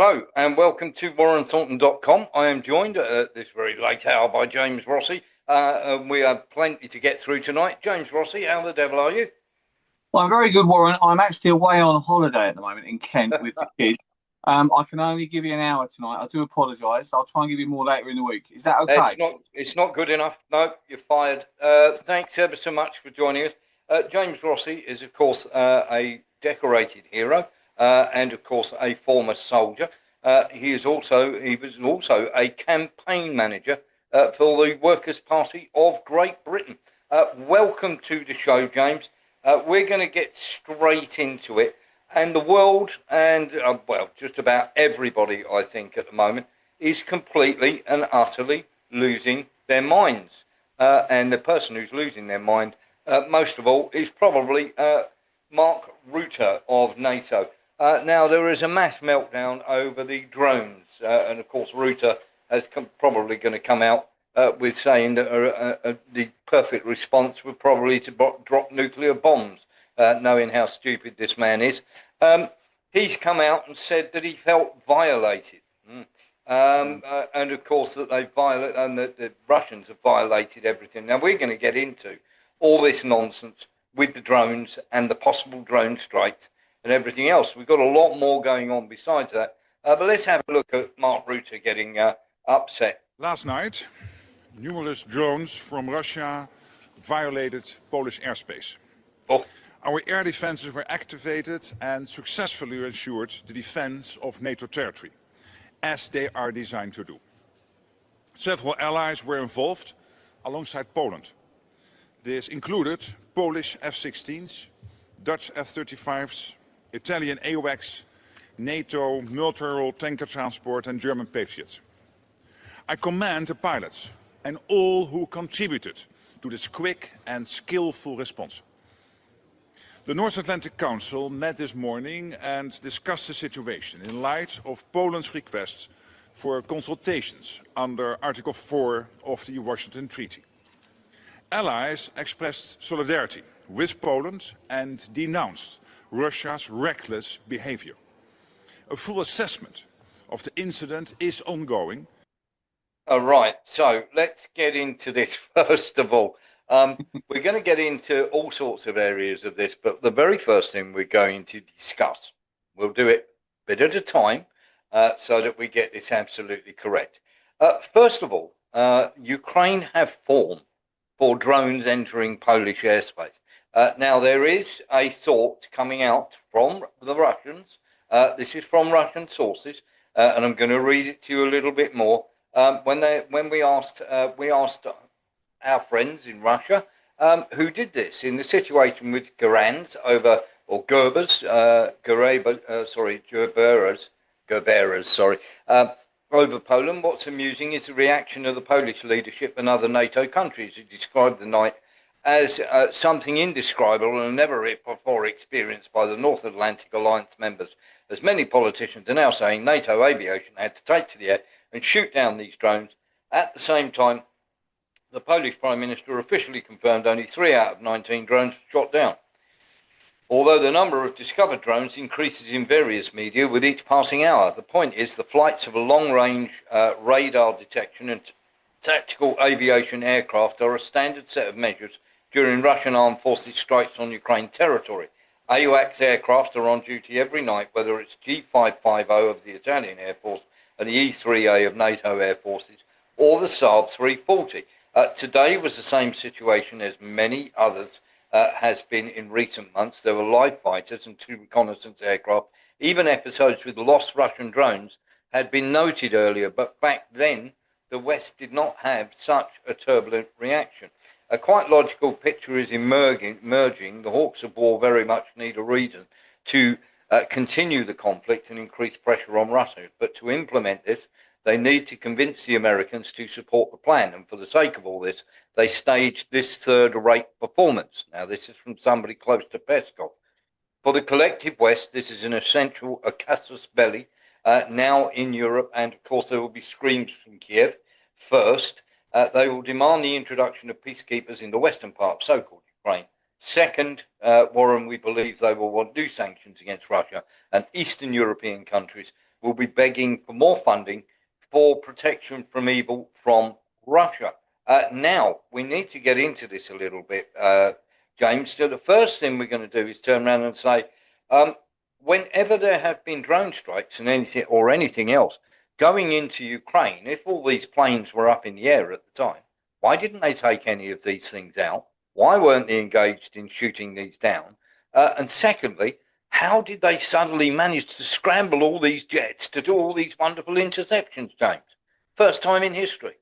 Hello and welcome to WarrenThornton.com. I am joined at this very late hour by James Rossi. We have plenty to get through tonight. James Rossi, how the devil are you? Well, I'm very good, Warren. I'm actually away on holiday at the moment in Kent with the kids. I can only give you an hour tonight. I do apologise. I'll try and give you more later in the week. Is that okay? It's not good enough. No, you're fired. Thanks ever so much for joining us. James Rossi is, of course, a decorated hero and, of course, a former soldier. He was also a campaign manager for the Workers' Party of Great Britain. Welcome to the show, James. We're going to get straight into it. And the world and, just about everybody, I think, at the moment, is completely and utterly losing their minds. And the person who's losing their mind, most of all, is probably Mark Rutte of NATO. Now, there is a mass meltdown over the drones. And, of course, Rutte is probably going to come out with saying that the perfect response would probably to drop nuclear bombs, knowing how stupid this man is. He's come out and said that he felt violated. And of course that the Russians have violated everything. Now we're going to get into all this nonsense with the drones and the possible drone strikes and everything else. We've got a lot more going on besides that. But let's have a look at Mark Rutte getting upset. Last night, numerous drones from Russia violated Polish airspace. Oh. Our air defenses were activated and successfully ensured the defense of NATO territory, as they are designed to do. Several allies were involved alongside Poland. This included Polish F-16s, Dutch F-35s, Italian AWACS, NATO multi-role tanker transport and German Patriots. I commend the pilots and all who contributed to this quick and skillful response. The North Atlantic Council met this morning and discussed the situation in light of Poland's request for consultations under Article 4 of the Washington Treaty. Allies expressed solidarity with Poland and denounced Russia's reckless behavior. A full assessment of the incident is ongoing. All right, so let's get into this first of all. We're going to get into all sorts of areas of this, but the very first thing we're going to discuss, we'll do it a bit at a time so that we get this absolutely correct. First of all, Ukraine have formed for drones entering Polish airspace. Now, there is a thought coming out from the Russians. This is from Russian sources, and I'm going to read it to you a little bit more. When we asked our friends in Russia who did this in the situation with Gerberas, over Poland. What's amusing is the reaction of the Polish leadership and other NATO countries who described the night as something indescribable and never before experienced by the North Atlantic Alliance members. As many politicians are now saying, NATO aviation had to take to the air and shoot down these drones. At the same time, the Polish Prime Minister officially confirmed only 3 out of 19 drones were shot down. Although the number of discovered drones increases in various media with each passing hour, the point is the flights of a long-range radar detection and tactical aviation aircraft are a standard set of measures during Russian armed forces strikes on Ukraine territory. AWACS aircraft are on duty every night, whether it's G550 of the Italian Air Force and the E-3A of NATO Air Forces, or the Saab 340. Today was the same situation as many others has been in recent months. There were live fighters and 2 reconnaissance aircraft. Even episodes with lost Russian drones had been noted earlier, but back then the West did not have such a turbulent reaction. A quite logical picture is emerging. The hawks of war very much need a reason to continue the conflict and increase pressure on Russia. But to implement this, they need to convince the Americans to support the plan. And for the sake of all this, they staged this third-rate performance. Now, this is from somebody close to Peskov. For the collective West, this is an essential casus belli now in Europe. And, of course, there will be screams from Kiev. First, they will demand the introduction of peacekeepers in the western part of so-called Ukraine. Second, Warren, we believe they will want new sanctions against Russia and Eastern European countries will be begging for more funding for protection from evil from Russia. Now, we need to get into this a little bit, James. So the first thing we're going to do is turn around and say, whenever there have been drone strikes and anything else going into Ukraine, if all these planes were up in the air at the time, why didn't they take any of these things out? Why weren't they engaged in shooting these down? And secondly, how did they suddenly manage to scramble all these jets to do all these wonderful interceptions, James? First time in history.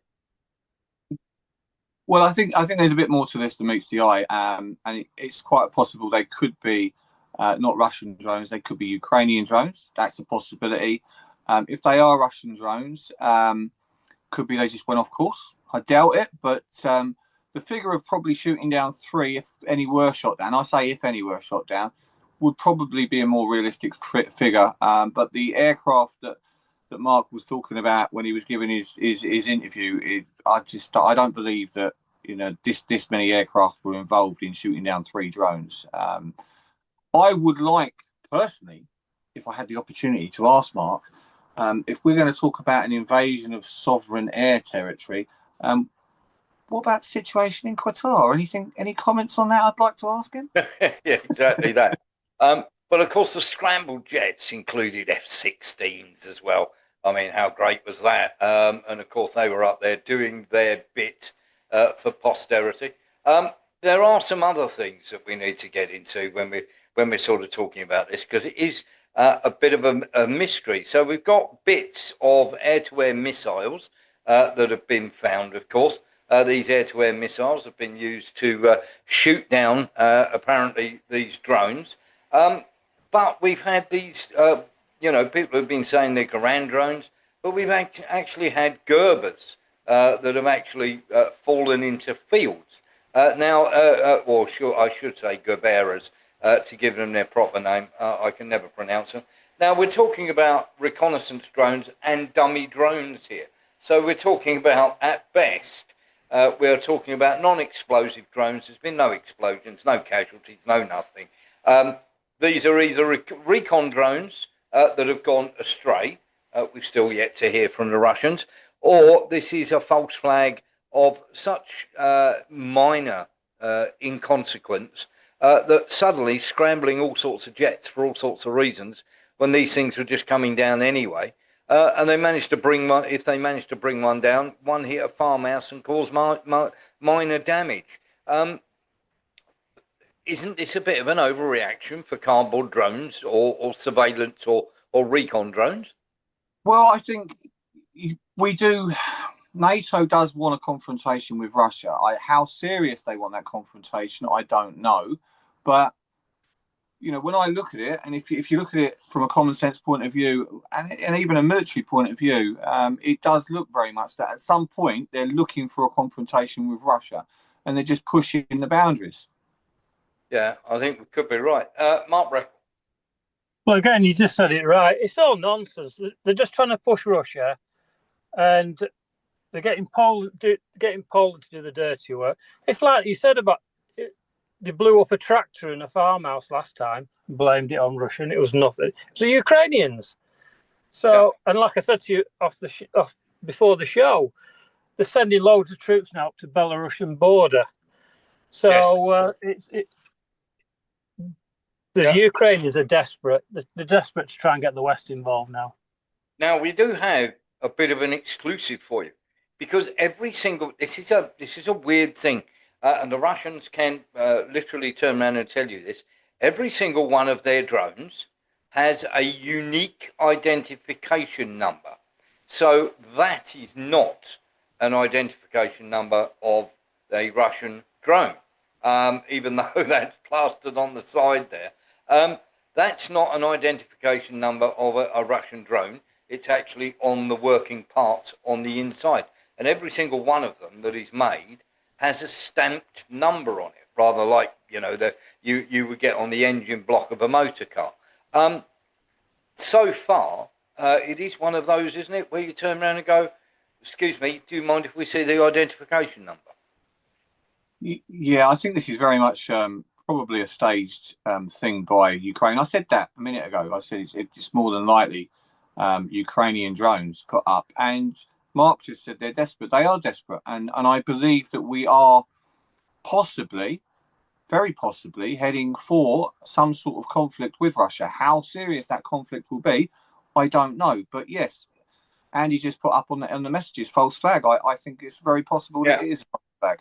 Well, I think there's a bit more to this than meets the eye, and it's quite possible they could be not Russian drones; they could be Ukrainian drones. That's a possibility. If they are Russian drones, could be they just went off course. I doubt it, but the figure of probably shooting down 3, if any were shot down, I say if any were shot down, would probably be a more realistic figure. But the aircraft that Mark was talking about when he was giving his interview, I don't believe that this many aircraft were involved in shooting down 3 drones. I would like personally, if I had the opportunity, to ask Mark, if we're going to talk about an invasion of sovereign air territory, what about the situation in Qatar? Any comments on that? I'd like to ask him. Yeah, exactly that. But of course, the scrambled jets included F-16s as well. I mean, how great was that? And of course, they were up there doing their bit for posterity. There are some other things that we need to get into when we're sort of talking about this, because it is a bit of a mystery. So we've got bits of air-to-air missiles that have been found, of course. These air-to-air missiles have been used to shoot down, apparently, these drones. But we've had these, people have been saying they're Garand drones, but we've actually had Gerbers that have actually fallen into fields. I should say Gerberas, to give them their proper name. I can never pronounce them. Now, we're talking about reconnaissance drones and dummy drones here. So we're talking about, at best, we're talking about non-explosive drones. There's been no explosions, no casualties, no nothing. These are either recon drones that have gone astray. We've still yet to hear from the Russians. Or this is a false flag of such minor inconsequence that suddenly scrambling all sorts of jets for all sorts of reasons when these things were just coming down anyway. And they managed to bring one, if they managed to bring one down, one hit a farmhouse and caused minor damage. Isn't this a bit of an overreaction for cardboard drones or surveillance or recon drones? Well, I think we do. NATO does want a confrontation with Russia. How serious they want that confrontation, I don't know. But, when I look at it, and if you look at it from a common sense point of view, and even a military point of view, it does look very much that at some point they're looking for a confrontation with Russia, and they're just pushing the boundaries. Yeah, I think we could be right. Mark Breck. Well, again, you just said it right. It's all nonsense. They're just trying to push Russia, and they're getting Poland to do the dirty work. It's like you said about they blew up a tractor in a farmhouse last time, blamed it on Russia, and it was nothing. It was the Ukrainians. So, yeah. And like I said to you off before the show, they're sending loads of troops now up to Belarusian border. So yes. The Ukrainians are desperate. They're desperate to try and get the West involved now. Now, we do have a bit of an exclusive for you, because this is a weird thing, and the Russians can literally turn around and tell you this. Every single one of their drones has a unique identification number. So that is not an identification number of a Russian drone, even though that's plastered on the side there. That's not an identification number of a Russian drone. It's actually on the working parts on the inside. And every single one of them that is made has a stamped number on it, rather like, you would get on the engine block of a motor car. So far, it is one of those, isn't it, where you turn around and go, excuse me, do you mind if we see the identification number? Yeah, I think this is very much probably a staged thing by Ukraine. I said that a minute ago. I said it's more than likely Ukrainian drones put up. And Mark just said they're desperate. They are desperate. And I believe that we are possibly, very possibly, heading for some sort of conflict with Russia. How serious that conflict will be, I don't know. But yes, Andy just put up on the messages, false flag. I think it's very possible that it is a false flag.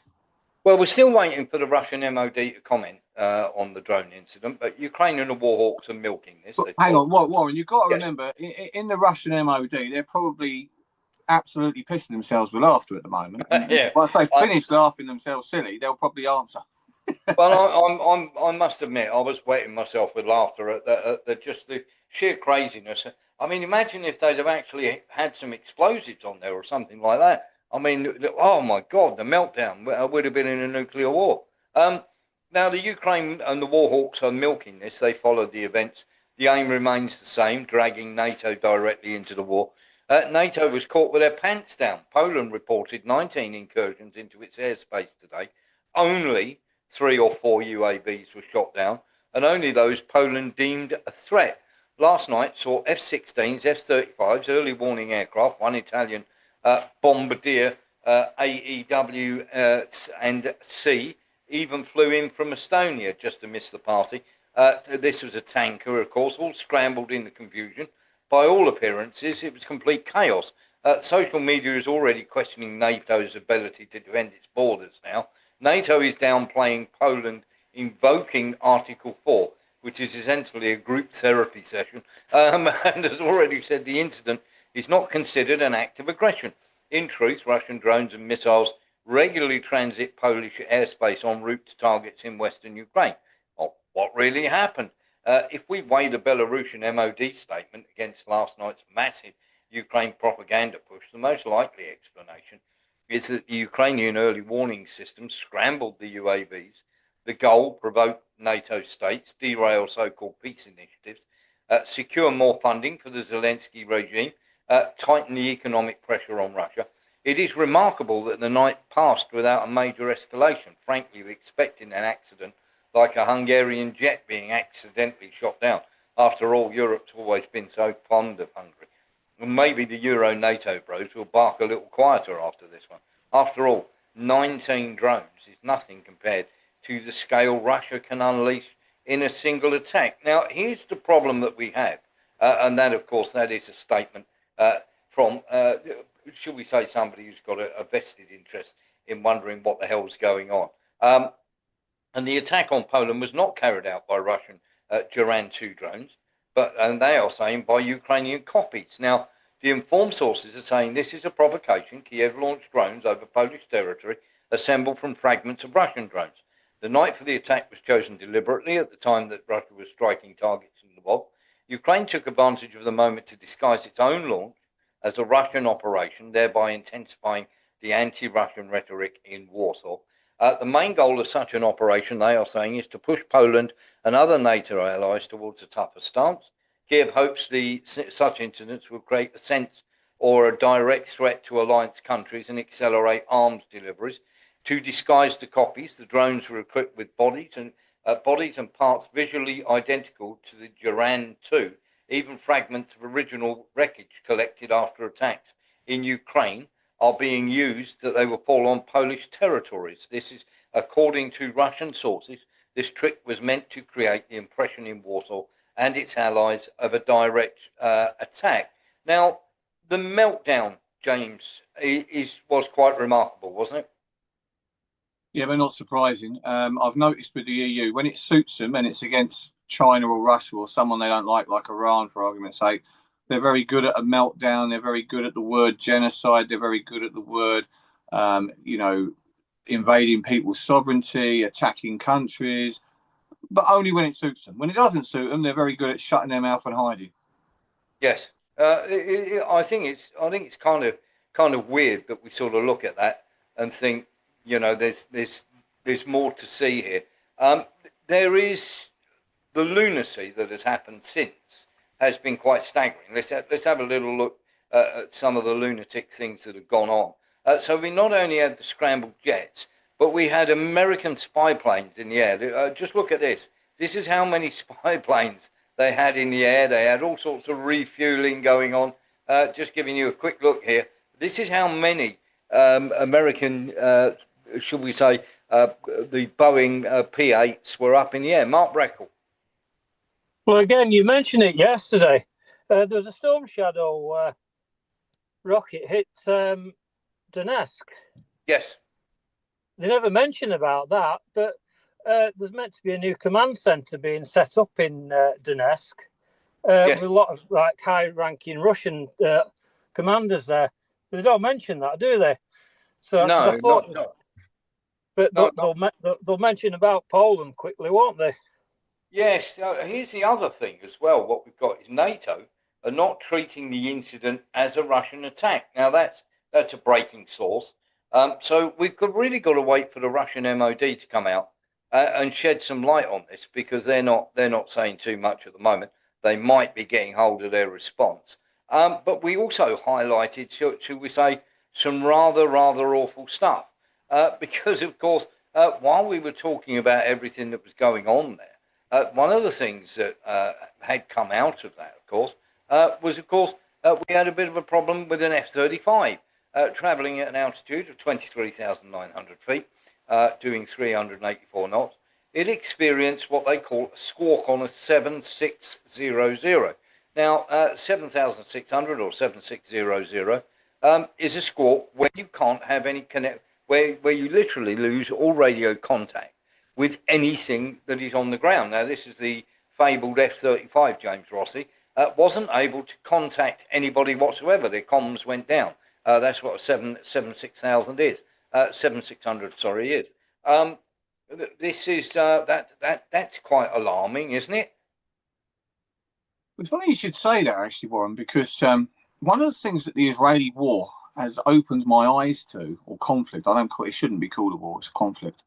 Well, we're still waiting for the Russian MOD to comment on the drone incident, but Ukraine and the Warhawks are milking this. Hang on, Warren, you've got to remember, in the Russian MOD, they're probably absolutely pissing themselves with laughter at the moment. Once they finish laughing themselves silly, they'll probably answer. Well, I must admit, I was wetting myself with laughter at just the sheer craziness. I mean, imagine if they'd have actually had some explosives on there or something like that. I mean, oh my God, the meltdown would have been in a nuclear war. Now, the Ukraine and the Warhawks are milking this. They followed the events. The aim remains the same, dragging NATO directly into the war. NATO was caught with their pants down. Poland reported 19 incursions into its airspace today. Only 3 or 4 UAVs were shot down, and only those Poland deemed a threat. Last night saw F-16s, F-35s, early warning aircraft, one Italian bombardier AEW and C even flew in from Estonia just to miss the party. This was a tanker, of course, all scrambled in the confusion. By all appearances, it was complete chaos. Social media is already questioning NATO's ability to defend its borders now. NATO is downplaying Poland invoking Article 4, which is essentially a group therapy session, and has already said the incident is not considered an act of aggression. In truth, Russian drones and missiles regularly transit Polish airspace en route to targets in western Ukraine. Well, what really happened? If we weigh the Belarusian MOD statement against last night's massive Ukraine propaganda push, the most likely explanation is that the Ukrainian early warning system scrambled the UAVs. The goal, provoke NATO states, derail so-called peace initiatives, secure more funding for the Zelensky regime, tighten the economic pressure on Russia. It is remarkable that the night passed without a major escalation. Frankly, expecting an accident like a Hungarian jet being accidentally shot down. After all, Europe's always been so fond of Hungary. And maybe the Euro-NATO bros will bark a little quieter after this one. After all, 19 drones is nothing compared to the scale Russia can unleash in a single attack. Now, here's the problem that we have, and that, of course, that is a statement from, should we say, somebody who's got a vested interest in wondering what the hell's going on. And the attack on Poland was not carried out by Russian Duran 2 drones, and they are saying by Ukrainian copies. Now, the informed sources are saying this is a provocation. Kiev launched drones over Polish territory assembled from fragments of Russian drones. The night for the attack was chosen deliberately at the time that Russia was striking targets in Lvov. Ukraine took advantage of the moment to disguise its own launch as a Russian operation, thereby intensifying the anti-Russian rhetoric in Warsaw. The main goal of such an operation, they are saying, is to push Poland and other NATO allies towards a tougher stance. Kiev hopes such incidents will create a sense or a direct threat to alliance countries and accelerate arms deliveries. To disguise the copies, the drones were equipped with bodies and parts visually identical to the Duran 2, even fragments of original wreckage collected after attacks in Ukraine are being used that they will fall on Polish territories. This is, according to Russian sources, this trick was meant to create the impression in Warsaw and its allies of a direct attack. Now, the meltdown, James, was quite remarkable, wasn't it? Yeah, but not surprising. I've noticed with the EU, when it suits them and it's against China or Russia or someone they don't like Iran, for argument's sake, they're very good at a meltdown. They're very good at the word genocide. They're very good at the word, invading people's sovereignty, attacking countries, but only when it suits them. When it doesn't suit them, they're very good at shutting their mouth and hiding. Yes, I think it's kind of weird that we sort of look at that and think, there's more to see here. There is the lunacy that has happened since has been quite staggering. Let's have a little look at some of the lunatic things that have gone on. So we not only had the scrambled jets, but we had American spy planes in the air. Just look at this. This is how many spy planes they had in the air. They had all sorts of refueling going on. Just giving you a quick look here. This is how many American, should we say, the Boeing P-8s were up in the air. Mark Breckle. Well, again, you mentioned it yesterday. There was a Storm Shadow rocket hit Donetsk. Yes. They never mention about that, but there's meant to be a new command centre being set up in Donetsk Yes. with a lot of like high-ranking Russian commanders there. But they don't mention that, do they? So No, I thought, not. but No, they'll mention about Poland quickly, won't they? Yes. Here's the other thing as well. What we've got is NATO are not treating the incident as a Russian attack. Now that's a breaking source. So we've really got to wait for the Russian MOD to come out and shed some light on this, because they're not saying too much at the moment. They might be getting hold of their response. But we also highlighted, should we say, some rather awful stuff, because of course, while we were talking about everything that was going on there, one of the things that had come out of that, of course, was, of course, we had a bit of a problem with an F-35 travelling at an altitude of 23,900 feet, doing 384 knots. It experienced what they call a squawk on a 7600. Now, 7,600 or 7600 is a squawk where you can't have any where you literally lose all radio contact with anything that is on the ground. Now, this is the fabled F-35, James Rossi. Wasn't able to contact anybody whatsoever. Their comms went down. That's what 76,000 is. 7600, sorry, is. This is that's quite alarming, isn't it? It's funny you should say that, actually, Warren, because one of the things that the Israeli war has opened my eyes to, or conflict, it shouldn't be called a war, it's a conflict,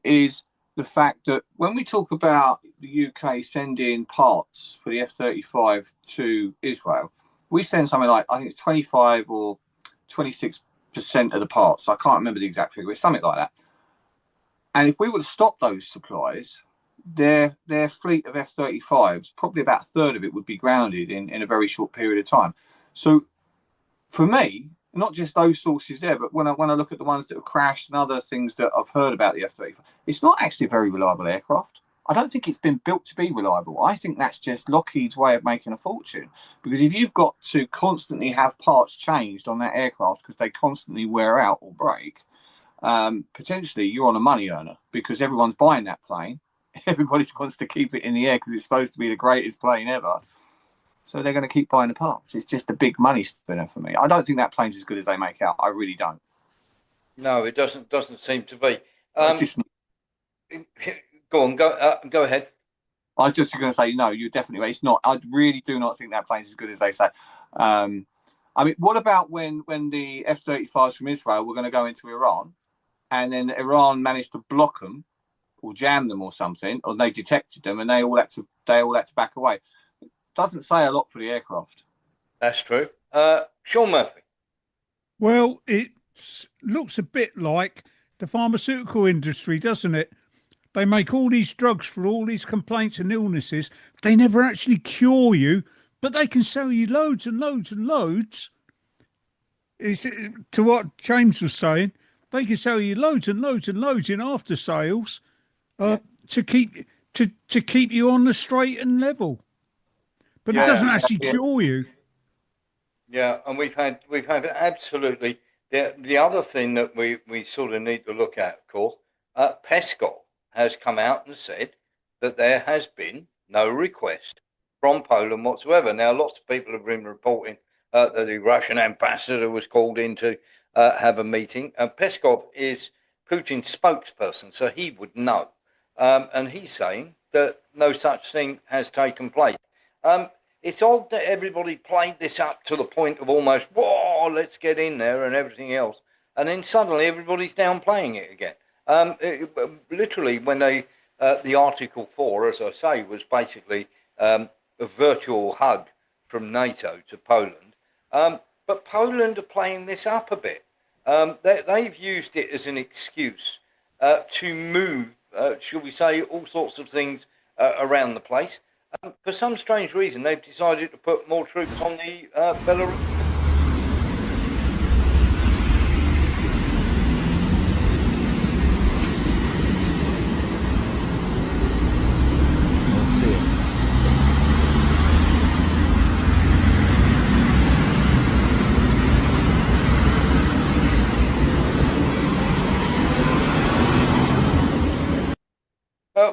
is the fact that when we talk about the UK sending parts for the F-35 to Israel, we send something like, I think it's 25 or 26% of the parts. I can't remember the exact figure. It's something like that. And if we were to stop those supplies, their fleet of F-35s, probably about a third of it would be grounded in a very short period of time. So for me, not just those sources there, but when I look at the ones that have crashed and other things that I've heard about the F-35, it's not actually a very reliable aircraft. I don't think it's been built to be reliable. I think that's just Lockheed's way of making a fortune. Because if you've got to constantly have parts changed on that aircraft because they constantly wear out or break, potentially you're on a money earner, because everyone's buying that plane. Everybody wants to keep it in the air because it's supposed to be the greatest plane ever. So they're going to keep buying the parts. It's just a big money spinner for me. I don't think that plane's as good as they make out. I really don't. No, it doesn't seem to be. Go on, go ahead. I was just going to say, no, you're definitely. It's not. I really do not think that plane's as good as they say. I mean, what about when the F-35s from Israel were going to go into Iran, and then Iran managed to block them or jam them or something, or they detected them and they all had to back away? It doesn't say a lot for the aircraft. That's true. Sean Murphy. Well, it looks a bit like the pharmaceutical industry, doesn't it? They make all these drugs for all these complaints and illnesses. They never actually cure you, but they can sell you loads and loads and loads. To what James was saying, they can sell you loads and loads and loads in after sales to keep you on the straight and level. But it doesn't actually cure you. Yeah, and we've had absolutely the other thing that we sort of need to look at, of course. Peskov has come out and said that there has been no request from Poland whatsoever. Now, lots of people have been reporting that the Russian ambassador was called in to have a meeting. Peskov is Putin's spokesperson, so he would know. And he's saying that no such thing has taken place. It's odd that everybody played this up to the point of almost, whoa, let's get in there and everything else. And then suddenly everybody's downplaying it again. Literally, when the Article 4, as I say, was basically a virtual hug from NATO to Poland. But Poland are playing this up a bit. They've used it as an excuse to move, shall we say, all sorts of things around the place. For some strange reason, they've decided to put more troops on the Belarus.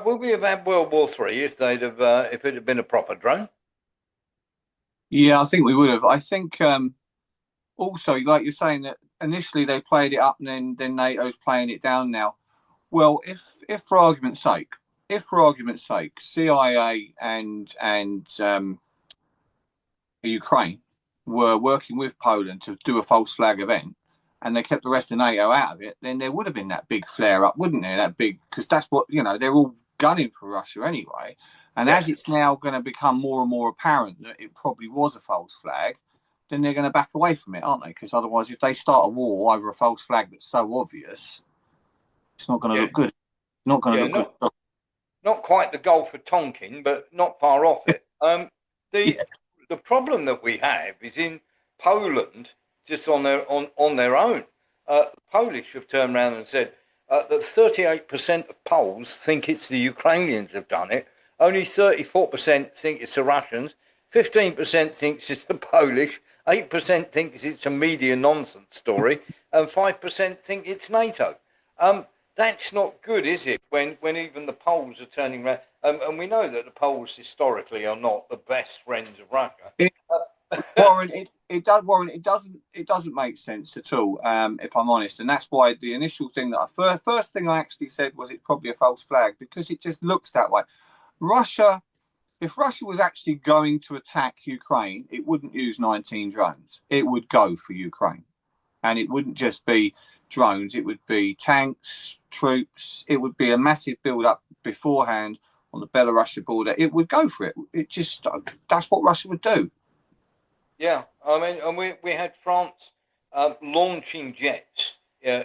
Would we have had World War III if if it had been a proper drone? Yeah, I think we would have. I think also, like you're saying, that initially they played it up and then NATO's playing it down now. Well, if for argument's sake, CIA and Ukraine were working with Poland to do a false flag event, and they kept the rest of NATO out of it, then there would have been that big flare up, wouldn't there? That big, because that's what, they're all gunning for Russia anyway. And as it's now going to become more and more apparent that it probably was a false flag, then they're going to back away from it, aren't they? Because otherwise, if they start a war over a false flag that's so obvious, it's not going to look good. It's not going to look good. Not quite the Gulf of Tonkin, but not far off it. The problem that we have is in Poland, just on their own. The Polish have turned around and said that 38% of Poles think it's the Ukrainians have done it. Only 34% think it's the Russians. 15% thinks it's the Polish. 8% thinks it's a media nonsense story, and 5% think it's NATO. That's not good, is it? When even the Poles are turning around, and we know that the Poles historically are not the best friends of Russia. Warren, it doesn't make sense at all, if I'm honest, and that's why the initial thing that first thing I actually said was it's probably a false flag, because it just looks that way. If Russia was actually going to attack Ukraine, it wouldn't use 19 drones. It would go for Ukraine, and it wouldn't just be drones. It would be tanks, troops. It would be a massive build-up beforehand on the Belarusian border. It would go for it. That's what Russia would do. Yeah, I mean, and we had France launching jets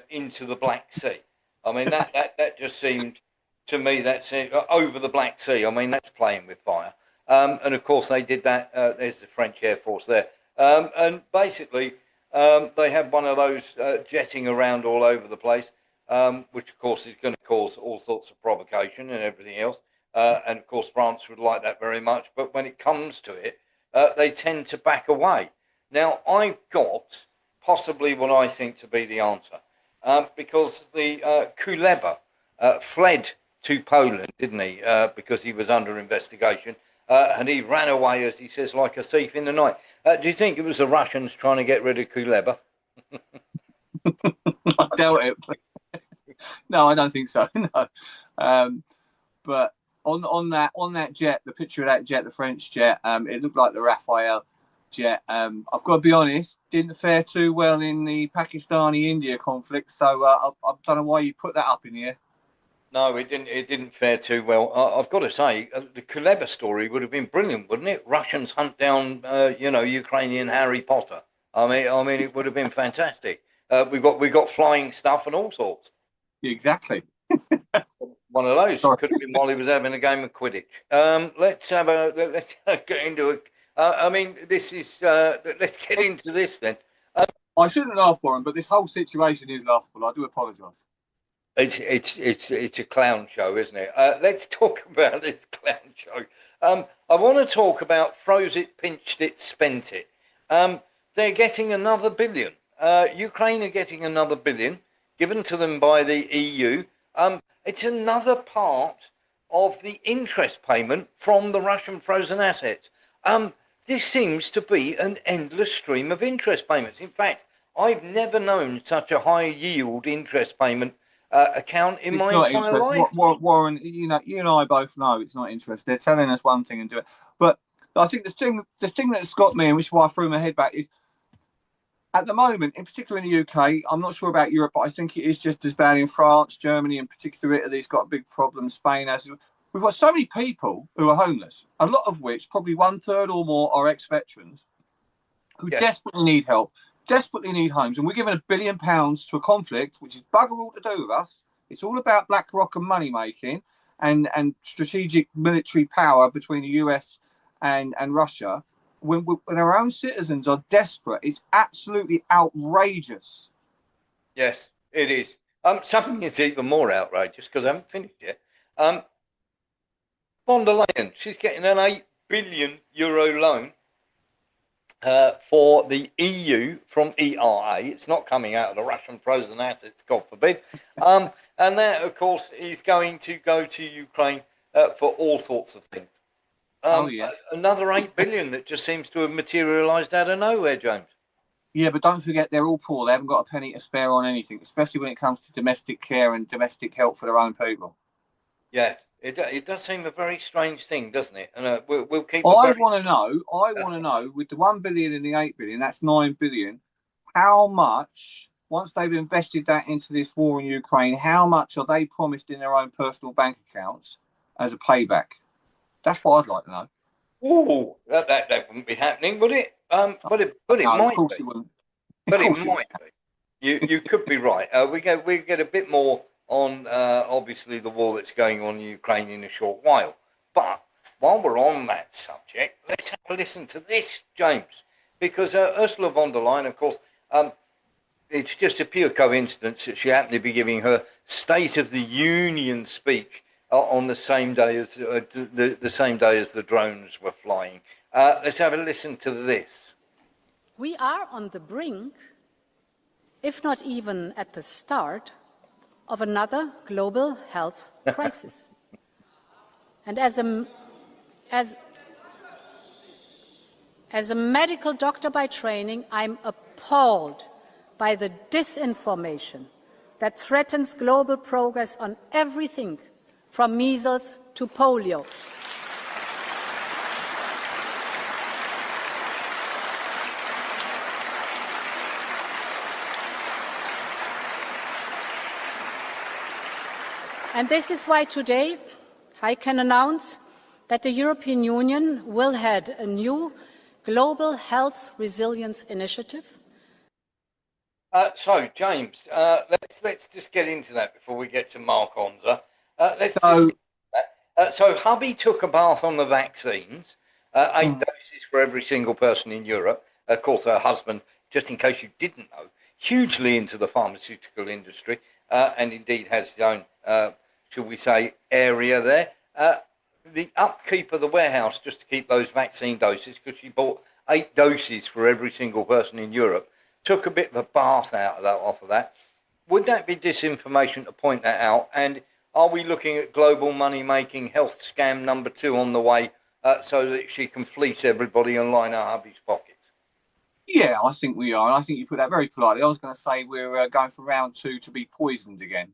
into the Black Sea. I mean, that just seemed to me, that's over the Black Sea. I mean, that's playing with fire. And of course, they did that. There's the French Air Force there, and basically they had one of those jetting around all over the place, which of course is going to cause all sorts of provocation and everything else. And of course, France would like that very much. But when it comes to it, they tend to back away. Now, I've got possibly what I think to be the answer, because the Kuleba fled to Poland, didn't he? Because he was under investigation, and he ran away, as he says, like a thief in the night. Do you think it was the Russians trying to get rid of Kuleba? I doubt it. No, I don't think so. No, but on that jet, the picture of that jet, the French jet, it looked like the Rafale jet. I've got to be honest, didn't fare too well in the Pakistani-India conflict. So I don't know why you put that up in here. No, it didn't. It didn't fare too well. I've got to say, the Kuleba story would have been brilliant, wouldn't it? Russians hunt down, Ukrainian Harry Potter. I mean, it would have been fantastic. We got flying stuff and all sorts. Exactly. One of those could have been while he was having a game of Quidditch. Let's get into it. I mean, this is. Let's get into this then. I shouldn't laugh, Warren, but this whole situation is laughable. I do apologise. It's a clown show, isn't it? Let's talk about this clown show. I want to talk about froze it, pinched it, spent it. They're getting another billion. Ukraine are getting another billion given to them by the EU. It's another part of the interest payment from the Russian frozen assets. This seems to be an endless stream of interest payments. In fact, I've never known such a high yield interest payment account in my entire life. Warren, you and I both know it's not interest. They're telling us one thing and do it. But I think the thing that's got me, and which is why I threw my head back, is at the moment, in particular in the UK, I'm not sure about Europe, but I think it is just as bad in France, Germany, in particular Italy's got a big problem. Spain has. We've got so many people who are homeless, a lot of which, probably 1/3 or more, are ex-veterans who desperately need help, desperately need homes, and we're giving £1 billion to a conflict which is bugger all to do with us. It's all about BlackRock and money making, and strategic military power between the US and Russia, when our own citizens are desperate, it's absolutely outrageous. Yes, it is. Something is even more outrageous because I haven't finished yet. Von der Leyen, she's getting an €8 billion loan for the EU from ERA. It's not coming out of the Russian frozen assets, God forbid. And that, of course, is going to go to Ukraine for all sorts of things. Another 8 billion that just seems to have materialised out of nowhere, James. Yeah, but don't forget they're all poor. They haven't got a penny to spare on anything, especially when it comes to domestic care and domestic help for their own people. Yeah, it does seem a very strange thing, doesn't it? And we'll keep. I want to know, with the 1 billion and the 8 billion, that's 9 billion. How much, once they've invested that into this war in Ukraine, how much are they promised in their own personal bank accounts as a payback? That's what I'd like to know. Oh, that wouldn't be happening, would it? But it might be. It wouldn't. But it might be. You could be right. We get a bit more on obviously the war that's going on in Ukraine in a short while. But while we're on that subject, let's have a listen to this, James, because Ursula von der Leyen, of course, it's just a pure coincidence that she happened to be giving her State of the Union speech on the same day as the same day as the drones were flying. Let's have a listen to this. We are on the brink, if not even at the start, of another global health crisis. And as a medical doctor by training, I'm appalled by the disinformation that threatens global progress on everything from measles to polio. And this is why today I can announce that the European Union will head a new global health resilience initiative. So, James, let's just get into that before we get to Mark Onza. So hubby took a bath on the vaccines, 8 doses for every single person in Europe. Of course, her husband, just in case you didn't know, hugely into the pharmaceutical industry, and indeed has his own, shall we say, area there. The upkeep of the warehouse just to keep those vaccine doses, because she bought 8 doses for every single person in Europe, took a bit of a bath off of that. Would that be disinformation to point that out? And are we looking at global money-making health scam number 2 on the way so that she can fleece everybody and line her hubby's pockets? Yeah, I think we are. I think you put that very politely. I was going to say we're going for round 2 to be poisoned again.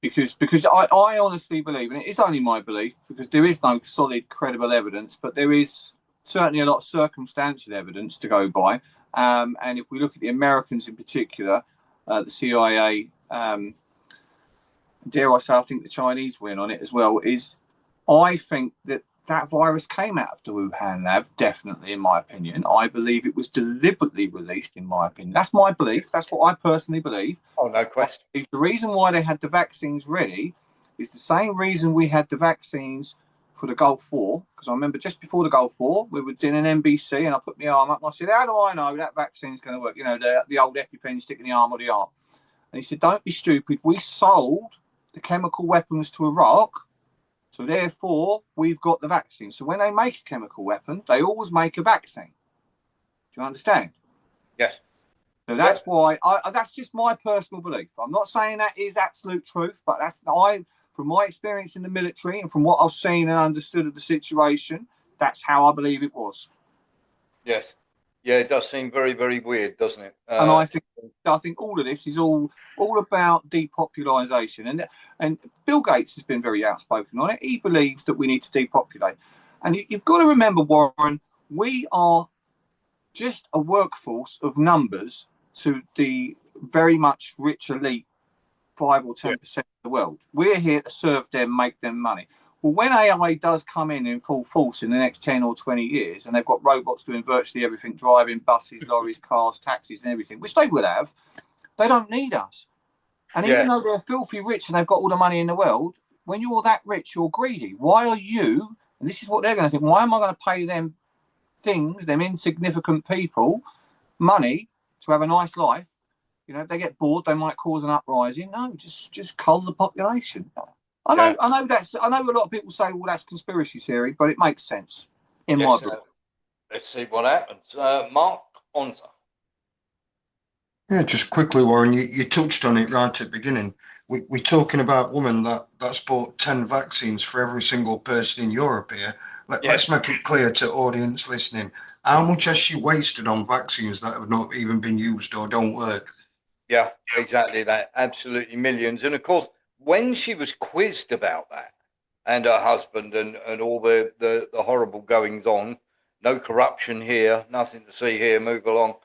Because I honestly believe, and it is only my belief, because there is no solid, credible evidence, but there is certainly a lot of circumstantial evidence to go by. And if we look at the Americans in particular, the CIA, dare I say, I think the Chinese win on it as well, I think that virus came out of the Wuhan lab, definitely, in my opinion. I believe it was deliberately released, in my opinion. That's my belief. That's what I personally believe. Oh, no question. The reason why they had the vaccines ready is the same reason we had the vaccines for the Gulf War. Because I remember just before the Gulf War, we were doing an NBC and I put my arm up and I said, how do I know that vaccine's going to work? You know, the old EpiPen stick in the arm or the arm. And he said, don't be stupid. We sold the chemical weapons to Iraq. So therefore, we've got the vaccine. So when they make a chemical weapon, they always make a vaccine. Do you understand? Yes. So that's why that's just my personal belief. I'm not saying that is absolute truth, but from my experience in the military and from what I've seen and understood of the situation, that's how I believe it was. Yes. Yeah, it does seem very, very weird, doesn't it? And I think all of this is all about depopulation. And Bill Gates has been very outspoken on it. He believes that we need to depopulate. And you've got to remember, Warren, we are just a workforce of numbers to the very much rich elite, 5 or 10% of the world. We're here to serve them, make them money. Well, when AI does come in full force in the next 10 or 20 years, and they've got robots doing virtually everything, driving buses, lorries, cars, taxis, and everything, which they will have, they don't need us. And even though they're filthy rich and they've got all the money in the world, when you're that rich, you're greedy. Why are you, and this is what they're going to think, why am I going to pay them things, them insignificant people, money to have a nice life? You know, if they get bored, they might cause an uprising. No, just cull the population. I know a lot of people say, well, that's conspiracy theory, but it makes sense in my book. Let's see what happens. Mark Onza. Yeah, just quickly, Warren, you touched on it right at the beginning. We're talking about a woman that's bought 10 vaccines for every single person in Europe here. Let's make it clear to audience listening. How much has she wasted on vaccines that have not even been used or don't work? Yeah, exactly that. Absolutely millions. And of course, when she was quizzed about that and her husband and all the horrible goings on, no corruption here, nothing to see here, move along.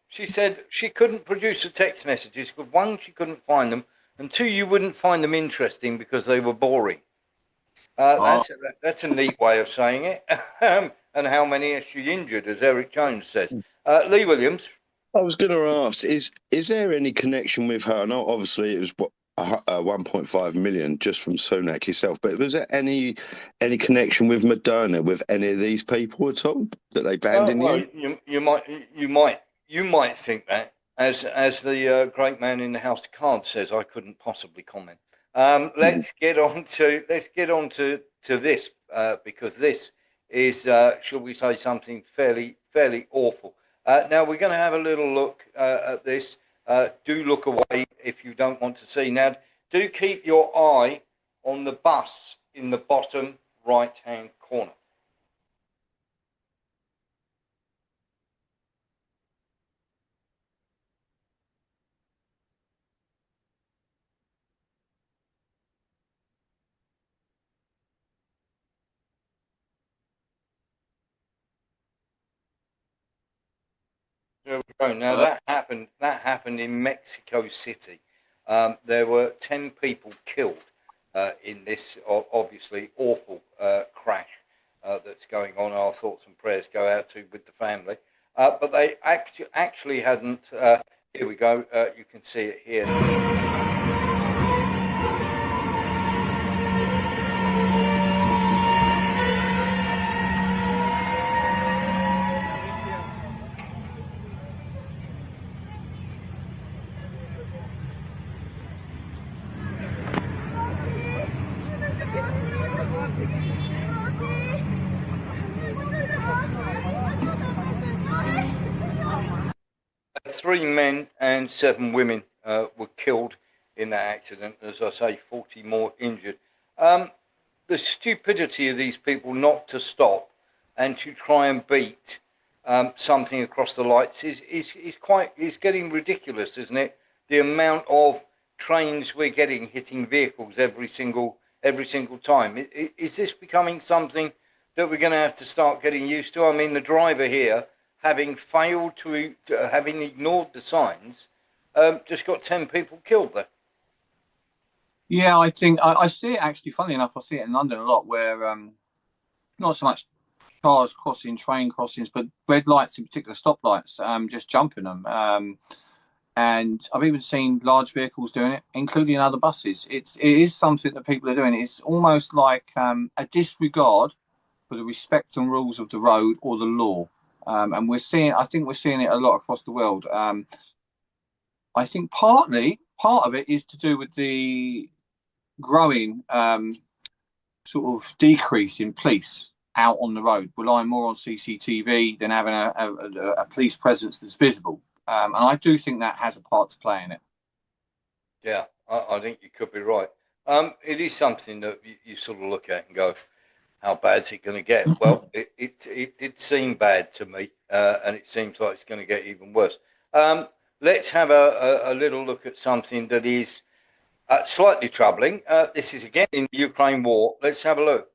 She said she couldn't produce the text messages because one, she couldn't find them, and two, you wouldn't find them interesting because they were boring. That's a neat way of saying it. And how many has she injured, as Eric Jones says? Lee Williams. I was going to ask: is there any connection with her? I know obviously it was 1.5 million just from Sunak himself, but was there any connection with Moderna with any of these people at all that they banned in Well, the you might think that, as the great man in the House of Cards says, I couldn't possibly comment. Let's get on to this because this is, shall we say, something fairly awful. Now we're going to have a little look at this. Do look away if you don't want to see. Now, do keep your eye on the bus in the bottom right-hand corner. There we go. Now that happened in Mexico City. There were 10 people killed in this obviously awful crash that's going on. Our thoughts and prayers go out to with the family. But they actually hadn't. Here we go. You can see it here. 3 men and 7 women were killed in that accident. As I say, 40 more injured. The stupidity of these people not to stop and to try and beat something across the lights is getting ridiculous, isn't it? The amount of trains we're getting hitting vehicles every single time. Is this becoming something that we're going to have to start getting used to? I mean, the driver here, having failed having ignored the signs, just got 10 people killed there. Yeah, I think I see it actually, funny enough, I see it in London a lot where not so much cars crossing, train crossings, but red lights in particular, stoplights, just jumping them. And I've even seen large vehicles doing it, including other buses. It is something that people are doing. It's almost like a disregard for the respect and rules of the road or the law. And I think we're seeing it a lot across the world. I think part of it is to do with the growing sort of decrease in police out on the road, relying more on CCTV than having a police presence that's visible. And I do think that has a part to play in it. Yeah, I think you could be right. It is something that you sort of look at and go, how bad is it going to get? Well, it did seem bad to me, and it seems like it's going to get even worse. Let's have a little look at something that is slightly troubling. This is again in the Ukraine war. Let's have a look.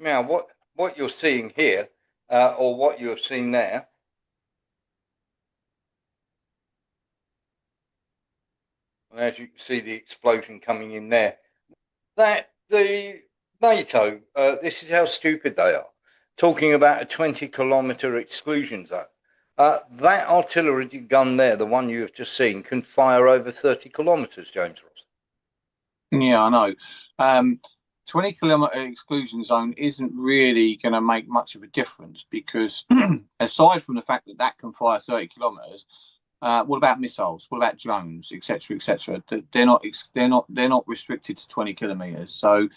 Now, what you're seeing here, or what you've seen there, and as you can see the explosion coming in there, that the NATO, this is how stupid they are, talking about a 20-kilometre exclusion zone. That artillery gun there, the one you have just seen, can fire over 30 kilometres, James Ross. Yeah, I know. 20-kilometre exclusion zone isn't really going to make much of a difference because, aside from the fact that that can fire 30 kilometres, what about missiles? What about drones, etc., etc.? They're not restricted to 20 kilometres. So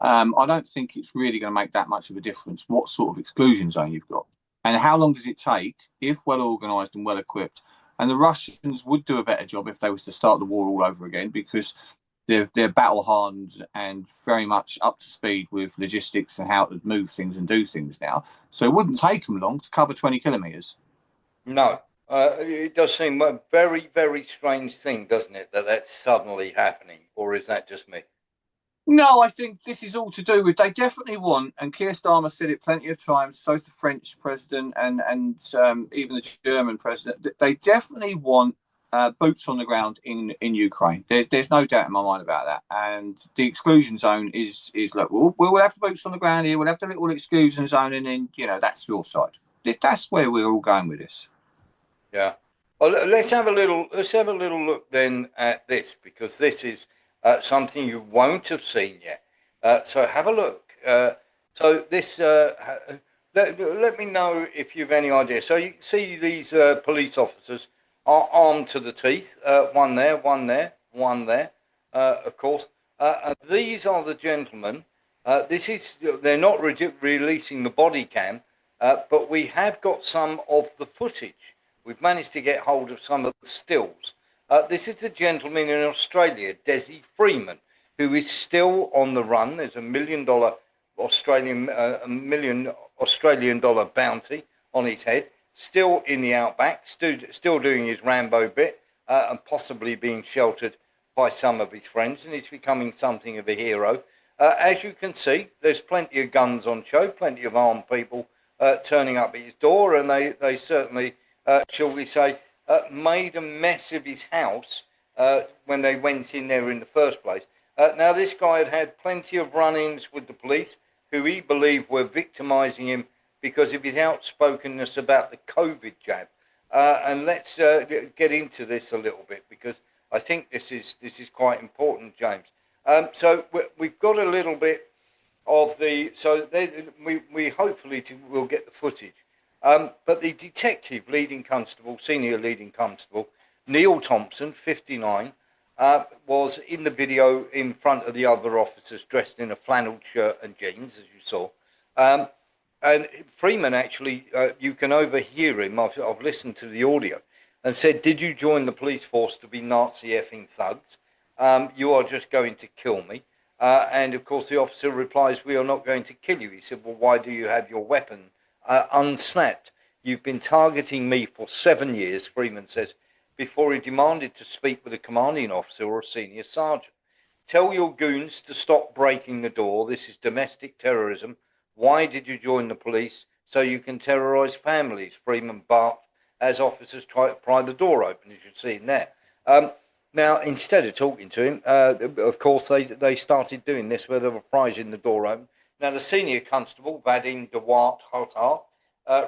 I don't think it's really going to make that much of a difference what sort of exclusion zone you've got. And how long does it take if well organised and well equipped? And the Russians would do a better job if they was to start the war all over again because they're battle hardened and very much up to speed with logistics and how to move things and do things now. So it wouldn't take them long to cover 20 kilometres. No, it does seem a very, very strange thing, doesn't it, that that's suddenly happening, or is that just me? No, I think this is all to do with they definitely want, and Keir Starmer said it plenty of times. So's the French president and even the German president. They definitely want boots on the ground in Ukraine. There's no doubt in my mind about that. And the exclusion zone is look, we'll have the boots on the ground here. We'll have the little exclusion zone, and then that's your side. That's where we're all going with this. Yeah. Well, let's have a little look then at this because this is something you won't have seen yet. So have a look. So this, let me know if you've any idea. So you can see these police officers are armed to the teeth. One there, one there, one there. Of course, these are the gentlemen. They're not releasing the body cam, but we have got some of the footage. We've managed to get hold of some of the stills. This is the gentleman in Australia, Desi Freeman, who is still on the run. There's $1 million Australian dollar bounty on his head, still in the outback, still doing his Rambo bit, and possibly being sheltered by some of his friends, and he's becoming something of a hero. As you can see, there's plenty of guns on show, plenty of armed people turning up at his door, and they certainly, shall we say, made a mess of his house when they went in there in the first place. Now, this guy had plenty of run-ins with the police, who he believed were victimising him because of his outspokenness about the COVID jab. And let's get into this a little bit because I think this is quite important, James. So we've got a little bit of the. So we hopefully will get the footage. But the detective, senior leading constable, Neil Thompson, 59, was in the video in front of the other officers dressed in a flannel shirt and jeans, as you saw. And Freeman actually, you can overhear him. I've listened to the audio and said, "Did you join the police force to be Nazi effing thugs? You are just going to kill me." And of course, the officer replies, "We are not going to kill you." He said, "Well, why do you have your weapon unsnapped? You've been targeting me for 7 years," Freeman says, before he demanded to speak with a commanding officer or a senior sergeant. "Tell your goons to stop breaking the door. This is domestic terrorism. Why did you join the police? So you can terrorise families," Freeman barked as officers tried to pry the door open, as you've seen there. Now, instead of talking to him, of course, they started doing this where they were prizing the door open. Now, the senior constable, Vadim Dewart Hotar,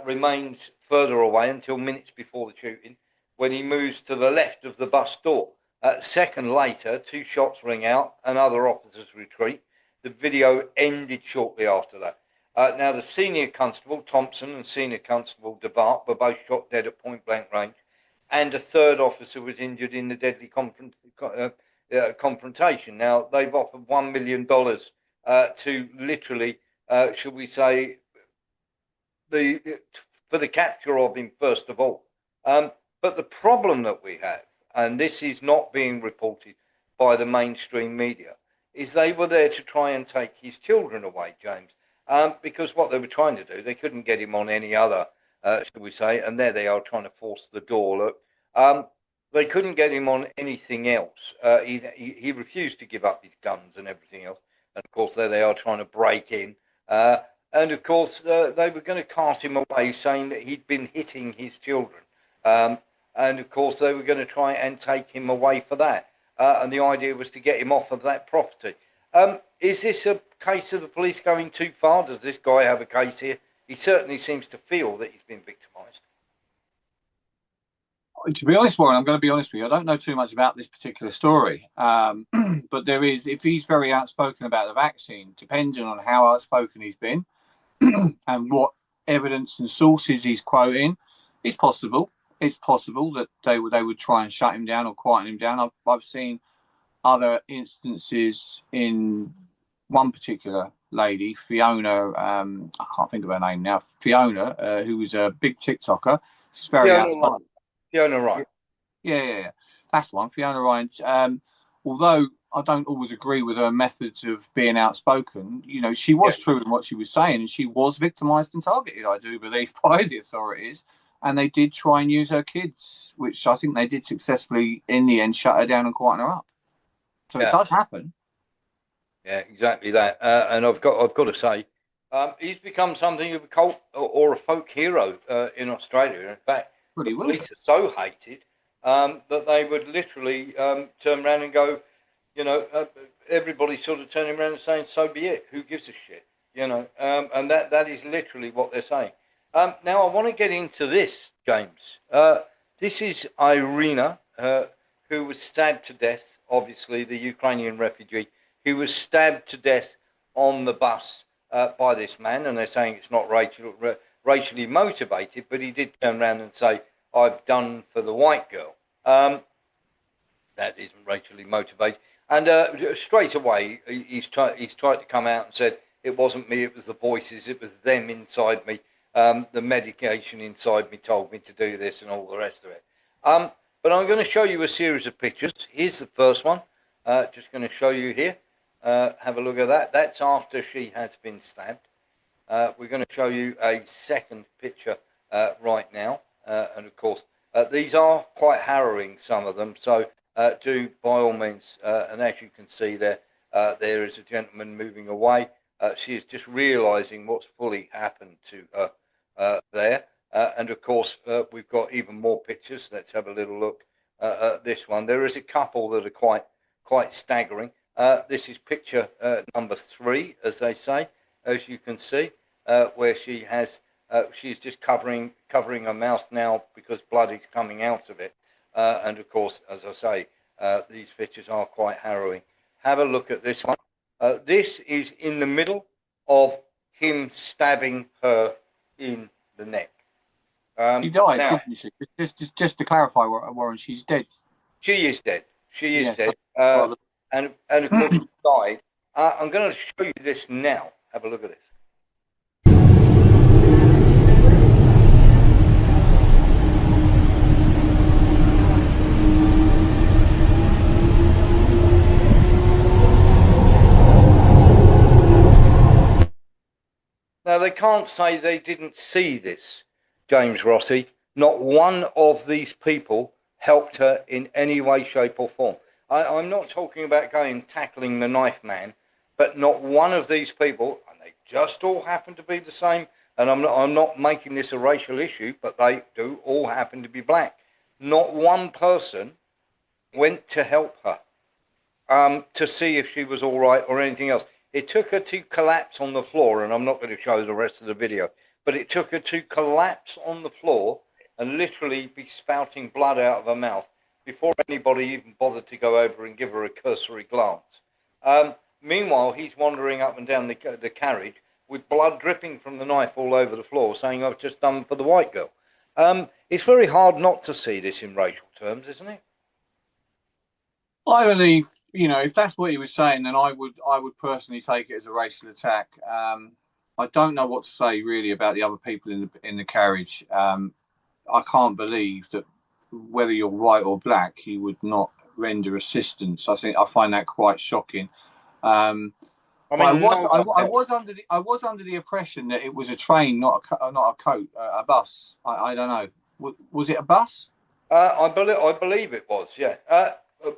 remains further away until minutes before the shooting, when he moves to the left of the bus door. A second later, 2 shots ring out and other officers retreat. The video ended shortly after that. Now, the senior constable, Thompson, and senior constable DeBart were both shot dead at point-blank range, and a third officer was injured in the deadly confrontation. Now, they've offered $1 million to literally, should we say, for the capture of him, first of all. But the problem that we have, and this is not being reported by the mainstream media, is they were there to try and take his children away, James. Because what they were trying to do, they couldn't get him on any other, shall we say, and there they are trying to force the door. Look, they couldn't get him on anything else. He refused to give up his guns and everything else. And of course, there they are trying to break in. And of course, they were going to cart him away, saying that he'd been hitting his children. And of course, they were going to try and take him away for that. And the idea was to get him off of that property. Is this a case of the police going too far? Does this guy have a case here? He certainly seems to feel that he's been victimised. To be honest, Warren, I'm going to be honest with you. I don't know too much about this particular story, but there is, if he's very outspoken about the vaccine, depending on how outspoken he's been and what evidence and sources he's quoting, it's possible. It's possible that they would try and shut him down or quieten him down. I've seen other instances in one particular lady, Fiona. I can't think of her name now. Fiona, who was a big TikToker. She's very outspoken. Fiona Ryan. Yeah. That's the one, Fiona Ryan. Although I don't always agree with her methods of being outspoken, you know, she was true in what she was saying, and she was victimised and targeted, I do believe, by the authorities. And they did try and use her kids, which I think they did successfully in the end, shut her down and quieten her up. So it does happen. Yeah, exactly that. And I've got to say, he's become something of a cult or a folk hero in Australia. In fact, the police are so hated that they would literally turn around and go, you know, everybody sort of turning around and saying, "So be it. Who gives a shit?" You know, and that is literally what they're saying. Now, I want to get into this, James. This is Irina, who was stabbed to death, obviously, the Ukrainian refugee, who was stabbed to death on the bus by this man. And they're saying it's not racially motivated, but he did turn around and say, "I've done for the white girl." That isn't racially motivated. And straight away, he's tried to come out and said, "It wasn't me, it was the voices, it was them inside me. The medication inside me told me to do this," and all the rest of it. But I'm going to show you a series of pictures. Here's the first one. Just going to show you here. Have a look at that. That's after she has been stabbed. We're going to show you a second picture right now. And of course, these are quite harrowing, some of them. So do, by all means, and as you can see there, there is a gentleman moving away. She is just realising what's fully happened to her there. And of course, we've got even more pictures. Let's have a little look at this one. There is a couple that are quite staggering. This is picture number 3, as they say, as you can see, where she has, she's just covering her mouth now because blood is coming out of it. And of course, as I say, these pictures are quite harrowing. Have a look at this one. This is in the middle of him stabbing her in the neck. She died, didn't she? Just to clarify, Warren, she's dead. She is dead. She is dead. And of course, she died. I'm going to show you this now. Have a look at this. Now, they can't say they didn't see this, James Rossi. Not one of these people helped her in any way, shape or form. I'm not talking about going and tackling the knife man, but not one of these people, and they just all happen to be the same, and I'm not making this a racial issue, but they do all happen to be black. Not one person went to help her to see if she was all right or anything else. It took her to collapse on the floor, and I'm not going to show the rest of the video, but it took her to collapse on the floor and literally be spouting blood out of her mouth before anybody even bothered to go over and give her a cursory glance. Meanwhile, he's wandering up and down the carriage with blood dripping from the knife all over the floor, saying, "I've just done for the white girl." It's very hard not to see this in racial terms, isn't it? I believe, you know, if that's what he was saying, then I would personally take it as a racial attack. I don't know what to say really about the other people in the carriage. I can't believe that whether you're white or black, he would not render assistance. I find that quite shocking. I was under the impression that it was a train, not a bus. I don't know. Was it a bus? I believe it was. Yeah.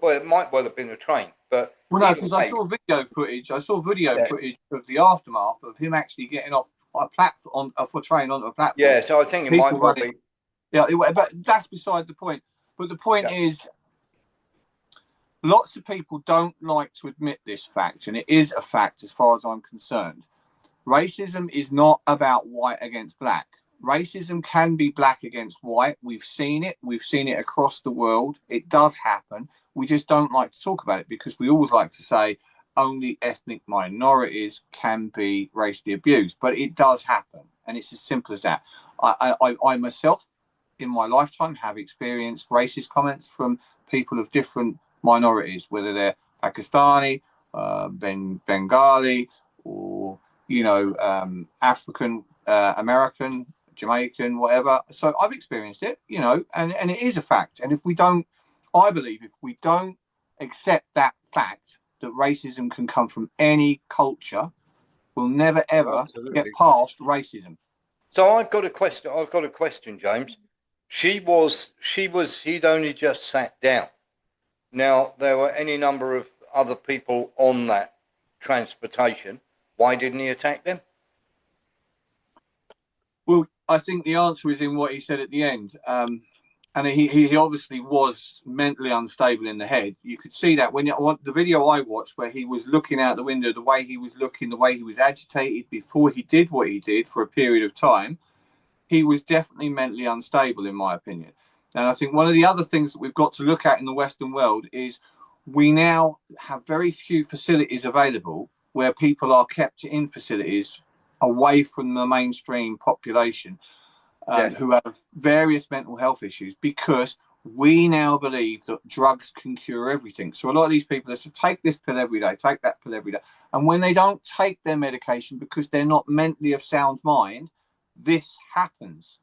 Well, it might well have been a train. But well, no, because I saw video footage. I saw video footage of the aftermath of him actually getting off a platform off a train onto a platform. Yeah, so I think it might well be. Yeah, but that's beside the point. But the point is, lots of people don't like to admit this fact, and it is a fact as far as I'm concerned. Racism is not about white against black. Racism can be black against white. We've seen it. We've seen it across the world. It does happen. We just don't like to talk about it because we always like to say only ethnic minorities can be racially abused. But it does happen, and it's as simple as that. I myself, in my lifetime, have experienced racist comments from people of different minorities, whether they're Pakistani, Bengali, or African American, Jamaican, whatever. So I've experienced it, and it is a fact. And I believe if we don't accept that fact that racism can come from any culture, we'll never ever get past racism. So I've got a question, James. He'd only just sat down. Now, there were any number of other people on that transportation. Why didn't he attack them? Well, I think the answer is in what he said at the end. And he obviously was mentally unstable in the head. You could see that when the video I watched where he was looking out the window, the way he was looking, the way he was agitated before he did what he did for a period of time, he was definitely mentally unstable, in my opinion. And I think one of the other things that we've got to look at in the Western world is we now have very few facilities available where people are kept in facilities away from the mainstream population who have various mental health issues, because we now believe that drugs can cure everything. So a lot of these people are to take this pill every day, take that pill every day. And when they don't take their medication because they're not mentally of sound mind, this happens.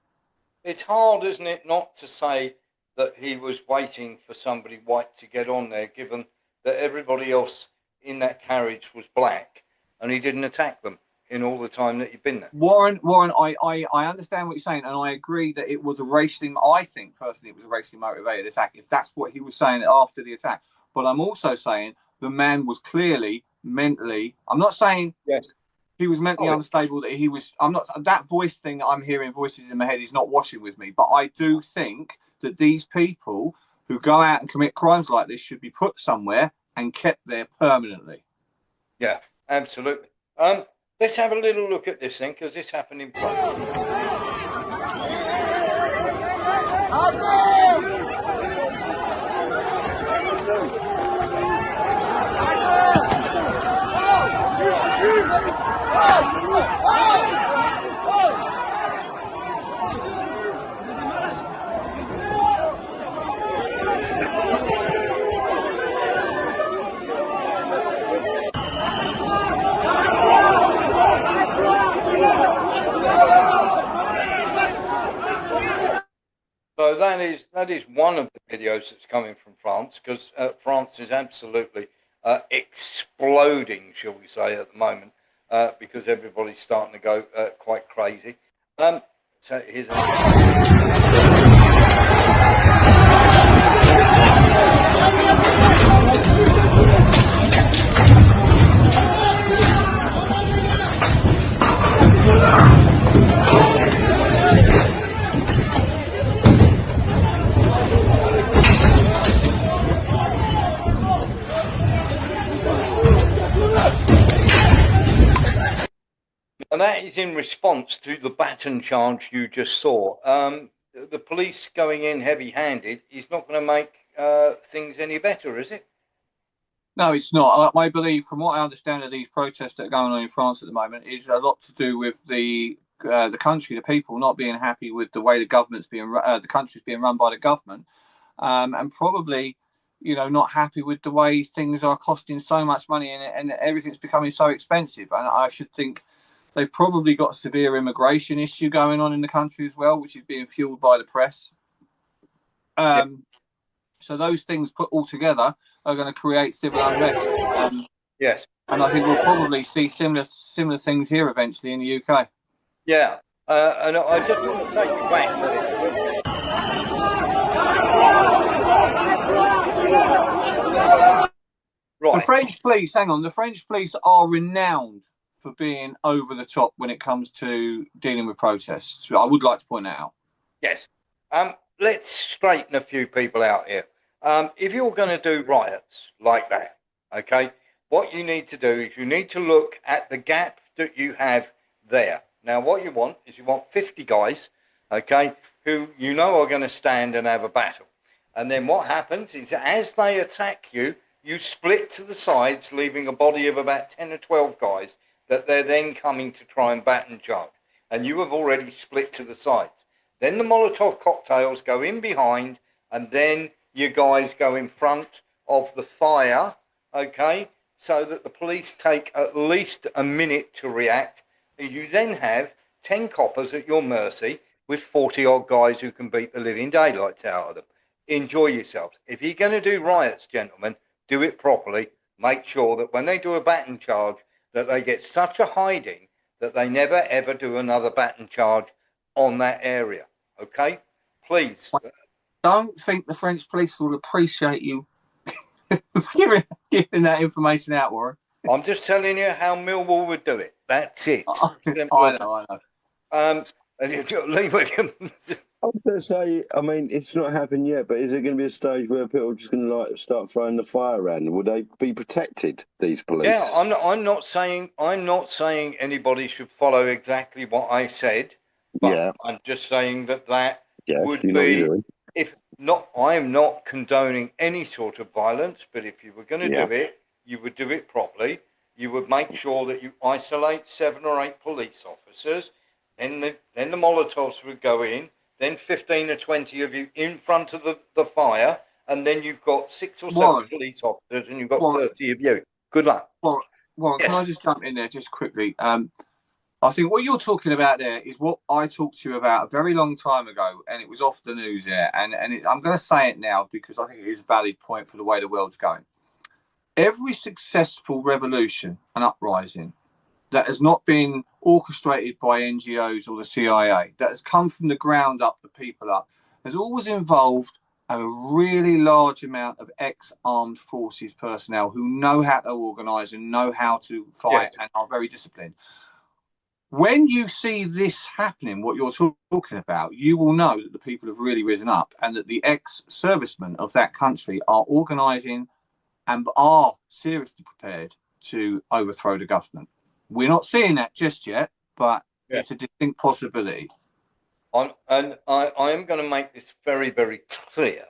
It's hard, isn't it, not to say that he was waiting for somebody white to get on there, given that everybody else in that carriage was black, and he didn't attack them in all the time that he'd been there. Warren, I understand what you're saying, and I agree that it was I think personally it was a racially motivated attack, if that's what he was saying after the attack. But I'm also saying the man was clearly mentally, I'm not saying he was mentally unstable, that he was, that voice thing that I'm hearing, voices in my head, is not washing with me. But I do think that these people who go out and commit crimes like this should be put somewhere and kept there permanently. Yeah, absolutely. Let's have a little look at this thing, because this happened in France. So that is one of the videos that's coming from France, because France is absolutely exploding, shall we say, at the moment, because everybody's starting to go quite crazy. So here's and that is in response to the baton charge you just saw. The police going in heavy-handed is not going to make things any better, is it? No, it's not. I believe, from what I understand of these protests that are going on in France at the moment, is a lot to do with the country, the people not being happy with the way the country's being run by the government, and probably, not happy with the way things are costing so much money and everything's becoming so expensive. And I should think they've probably got a severe immigration issue going on in the country as well, which is being fueled by the press. So those things put all together are going to create civil unrest. Yes. And I think we'll probably see similar things here eventually in the UK. Yeah. And I just want to take you back to this. Right. The French police, hang on, the French police are renowned for being over the top when it comes to dealing with protests. I would like to point that out. Yes. Let's straighten a few people out here. If you're going to do riots like that, okay, what you need to do is you need to look at the gap that you have there. Now, what you want is you want 50 guys, okay, who you know are going to stand and have a battle. And then what happens is as they attack you, you split to the sides, leaving a body of about 10 or 12 guys that they're then coming to try and bat and charge. And you have already split to the sides. Then the Molotov cocktails go in behind, and then you guys go in front of the fire, okay, so that the police take at least a minute to react. You then have 10 coppers at your mercy with 40-odd guys who can beat the living daylights out of them. Enjoy yourselves. If you're going to do riots, gentlemen, do it properly. Make sure that when they do a baton charge, that they get such a hiding that they never, ever do another baton charge on that area. Okay? Please. I don't think the French police will appreciate you giving that information out, Warren. I'm just telling you how Millwall would do it. That's it. I know. Leave with him. I was going to say, I mean, it's not happened yet, but is it going to be a stage where people are just going to like start throwing the fire around? Would they be protected, these police? Yeah, I'm not saying anybody should follow exactly what I said, but yeah. I'm just saying that would be, if not, I am not condoning any sort of violence, but if you were going to do it, you would do it properly. You would make sure that you isolate 7 or 8 police officers, then the Molotovs would go in, then 15 or 20 of you in front of the fire, and then you've got 6 or 7 police officers, and you've got 30 of you. Good luck. Warren, yes. Can I just jump in there just quickly? I think what you're talking about there is what I talked to you about a very long time ago, and it was off the news there. And I'm going to say it now because I think it is a valid point for the way the world's going. Every successful revolution and uprising that has not been orchestrated by NGOs or the CIA, that has come from the ground up, the people up, has always involved a really large amount of ex-armed forces personnel who know how to organise and know how to fight and are very disciplined. When you see this happening, what you're talking about, you will know that the people have really risen up and that the ex-servicemen of that country are organising and are seriously prepared to overthrow the government. We're not seeing that just yet, but it's a distinct possibility. I am going to make this very, very clear.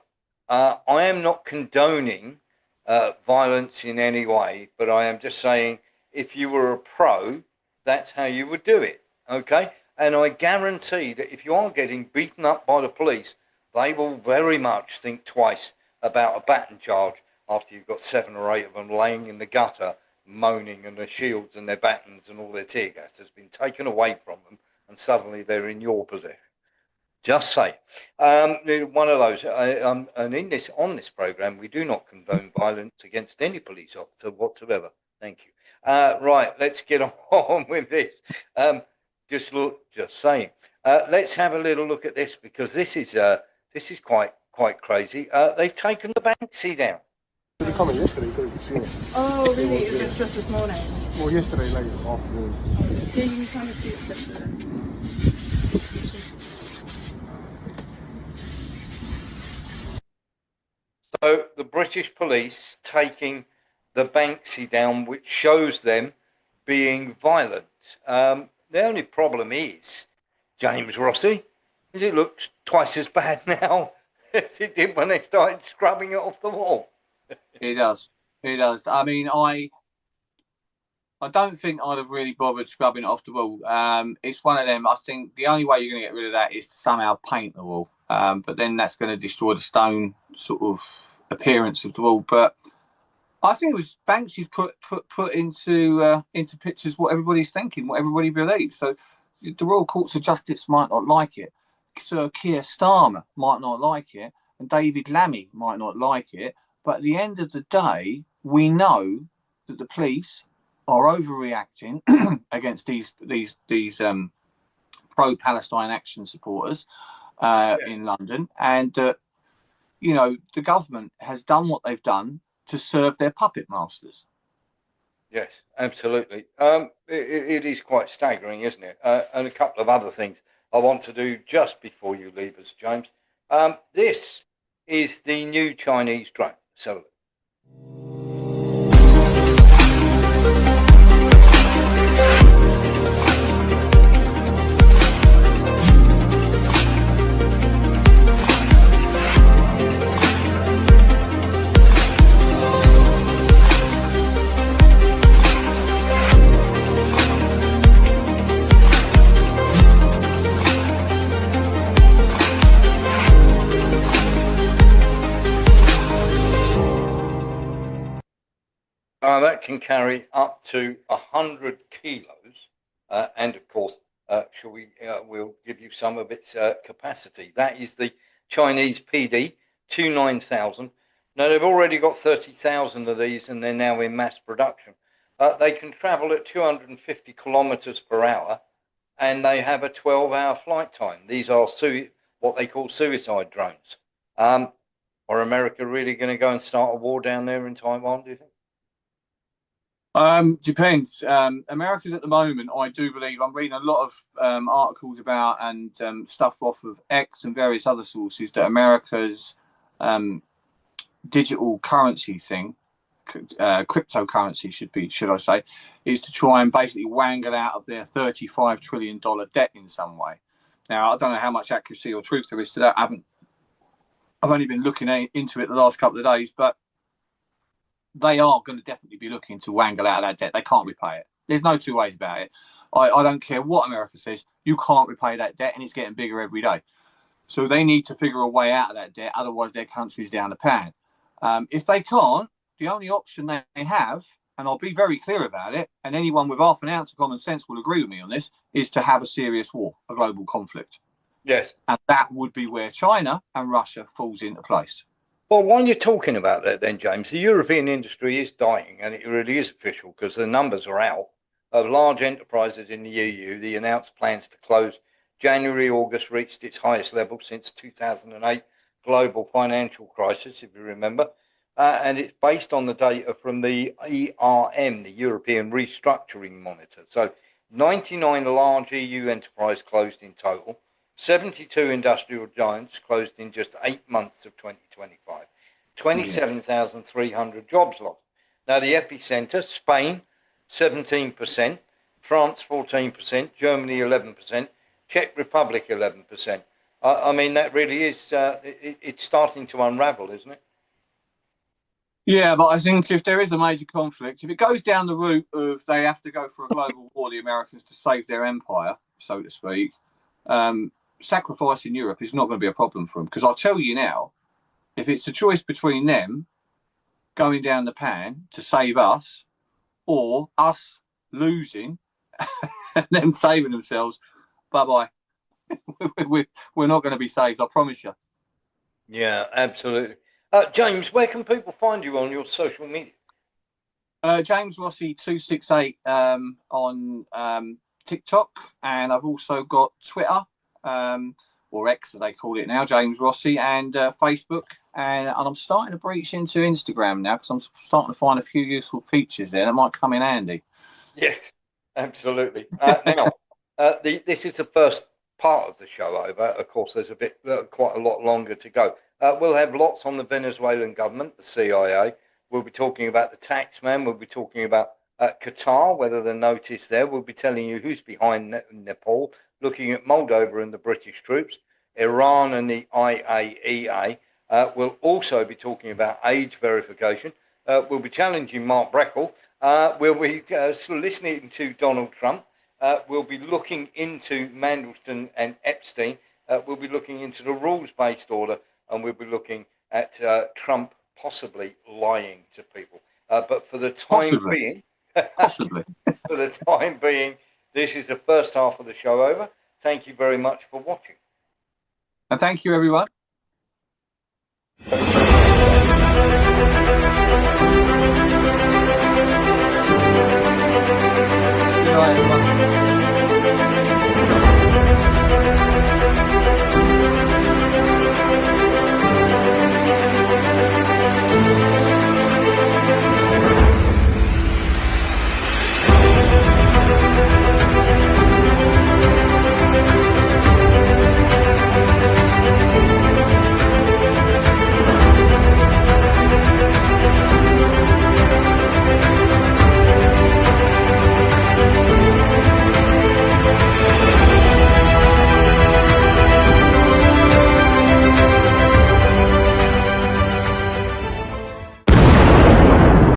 I am not condoning violence in any way, but I am just saying if you were a pro, that's how you would do it, okay? And I guarantee that if you are getting beaten up by the police, they will very much think twice about a baton charge after you've got 7 or 8 of them laying in the gutter, moaning, and their shields and their batons and all their tear gas has been taken away from them, and suddenly they're in your possession. Just say, one of those. And on this program, we do not condone violence against any police officer whatsoever. Thank you. Right, let's get on with this. Just saying. Let's have a little look at this because this is quite crazy. They've taken the Banksy down. Did it come in yesterday? You could have seen it. Oh, really? It was just this morning? Well, yesterday, late afternoon. Yeah, you can kind of see it yesterday. So the British police taking the Banksy down, which shows them being violent. The only problem is, James Rossi, is it looks twice as bad now as it did when they started scrubbing it off the wall. It does. It does. I mean, I don't think I'd have really bothered scrubbing it off the wall. It's one of them. I think the only way you're going to get rid of that is to somehow paint the wall. But then that's going to destroy the stone sort of appearance of the wall. But I think it was Banksy's put into pictures what everybody's thinking, what everybody believes. So the Royal Courts of Justice might not like it. Sir Keir Starmer might not like it, and David Lammy might not like it. But at the end of the day, we know that the police are overreacting against these pro-Palestine action supporters in London, and the government has done what they've done to serve their puppet masters. Yes, absolutely. It is quite staggering, isn't it? And a couple of other things I want to do just before you leave us, James. This is the new Chinese drone. So that can carry up to 100 kilos, and of course, we'll give you some of its capacity. That is the Chinese PD 29000. Now they've already got 30,000 of these, and they're now in mass production. They can travel at 250 kilometers per hour, and they have a 12-hour flight time. These are what they call suicide drones. Are America really going to go and start a war down there in Taiwan, do you think? Depends. America's at the moment, I do believe, I'm reading a lot of articles about and stuff off of X and various other sources that America's digital currency thing, cryptocurrency should I say, is to try and basically wangle out of their $35 trillion debt in some way. Now, I don't know how much accuracy or truth there is to that. I've only been looking into it the last couple of days, but they are going to definitely be looking to wangle out of that debt. They can't repay it. There's no two ways about it. I don't care what America says. You can't repay that debt, and it's getting bigger every day. So they need to figure a way out of that debt. Otherwise, their country's down the pan. If they can't, the only option they have, and I'll be very clear about it, and anyone with half an ounce of common sense will agree with me on this, is to have a serious war, a global conflict. Yes. And that would be where China and Russia falls into place. Well, while you're talking about that then, James, the European industry is dying, and it really is official because the numbers are out of large enterprises in the EU. The announced plans to close January, August reached its highest level since 2008 global financial crisis, if you remember. And it's based on the data from the ERM, the European Restructuring Monitor. So 99 large EU enterprises closed in total. 72 industrial giants closed in just 8 months of 2025. 27,300 jobs lost. Now, the epicenter, Spain, 17%, France, 14%, Germany, 11%, Czech Republic, 11%. I mean, that really is, it's starting to unravel, isn't it? Yeah, but I think if there is a major conflict, if it goes down the route of they have to go for a global war, the Americans, to save their empire, so to speak, sacrificing Europe is not going to be a problem for them. Because I'll tell you now, if it's a choice between them going down the pan to save us or us losing and them saving themselves, bye-bye. We're not going to be saved, I promise you. Yeah, absolutely. James, where can people find you on your social media? James Rossi 268 on TikTok, and I've also got Twitter, or X as they call it now, James Rossi, and Facebook, and I'm starting to breach into Instagram now because I'm starting to find a few useful features there that might come in handy. Yes, absolutely. Now, this is the first part of the show over. Of course, there's quite a lot longer to go. We'll have lots on the Venezuelan government, the CIA. We'll be talking about the tax man. We'll be talking about Qatar, whether the note is there. We'll be telling you who's behind Nepal, looking at Moldova and the British troops, Iran and the IAEA. We'll also be talking about age verification. We'll be challenging Mark Breckle. We'll be listening to Donald Trump. We'll be looking into Mandelson and Epstein. We'll be looking into the rules-based order, and we'll be looking at Trump possibly lying to people. But for the time being, for the time being, this is the first half of the show over. Thank you very much for watching. And thank you, everyone.